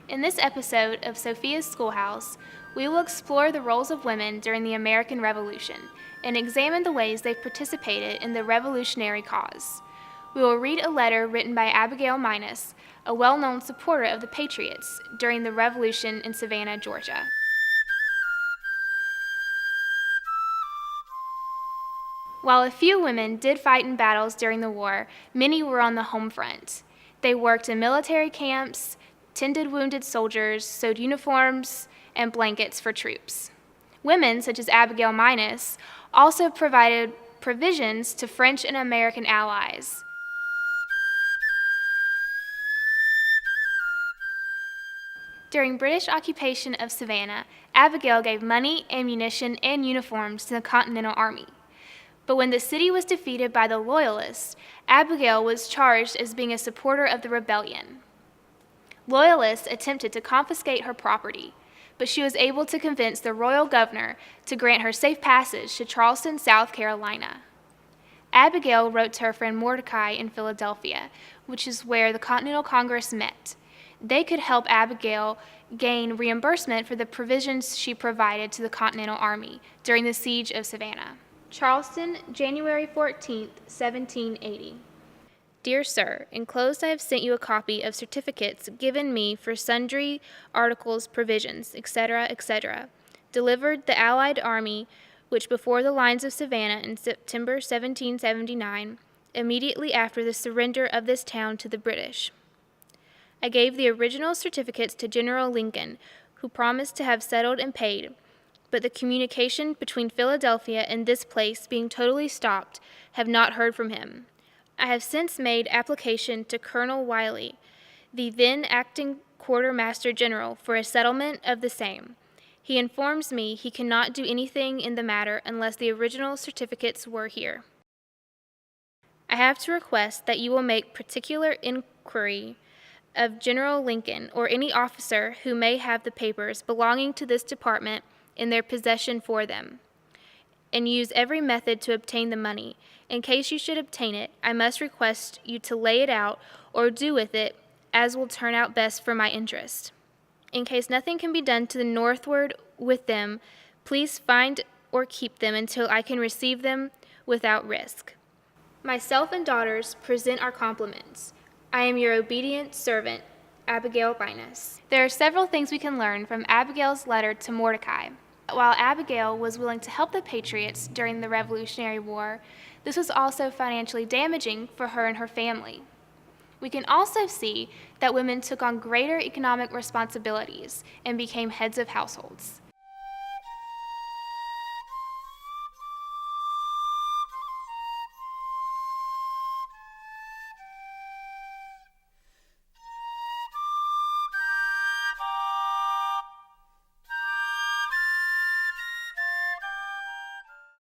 In this episode of Sophia's Schoolhouse, we will explore the roles of women during the American Revolution and examine the ways they participated in the revolutionary cause. We will read a letter written by Abigail Minus, a well-known supporter of the Patriots during the Revolution in Savannah, Georgia. While a few women did fight in battles during the war, many were on the home front. They worked in military camps, tended wounded soldiers, sewed uniforms and blankets for troops. Women, such as Abigail Minus, also provided provisions to French and American allies. During British occupation of Savannah, Abigail gave money, ammunition, and uniforms to the Continental Army. But when the city was defeated by the Loyalists, Abigail was charged as being a supporter of the rebellion. Loyalists attempted to confiscate her property, but she was able to convince the royal governor to grant her safe passage to Charleston, South Carolina. Abigail wrote to her friend Mordecai in Philadelphia, which is where the Continental Congress met. They could help Abigail gain reimbursement for the provisions she provided to the Continental Army during the siege of Savannah. Charleston, January 14, 1780. Dear Sir, enclosed I have sent you a copy of certificates given me for sundry articles, provisions, etc., etc., delivered the Allied army, which before the lines of Savannah in September 1779, immediately after the surrender of this town to the British. I gave the original certificates to General Lincoln, who promised to have settled and paid, but the communication between Philadelphia and this place being totally stopped, have not heard from him. I have since made application to Colonel Wiley, the then acting quartermaster general, for a settlement of the same. He informs me he cannot do anything in the matter unless the original certificates were here. I have to request that you will make particular inquiry of General Lincoln or any officer who may have the papers belonging to this department in their possession for them, and use every method to obtain the money. In case you should obtain it, I must request you to lay it out or do with it as will turn out best for my interest. In case nothing can be done to the northward with them, please find or keep them until I can receive them without risk. Myself and daughters present our compliments. I am your obedient servant, Abigail Minus. There are several things we can learn from Abigail's letter to Mordecai. While Abigail was willing to help the Patriots during the Revolutionary War, this was also financially damaging for her and her family. We can also see that women took on greater economic responsibilities and became heads of households.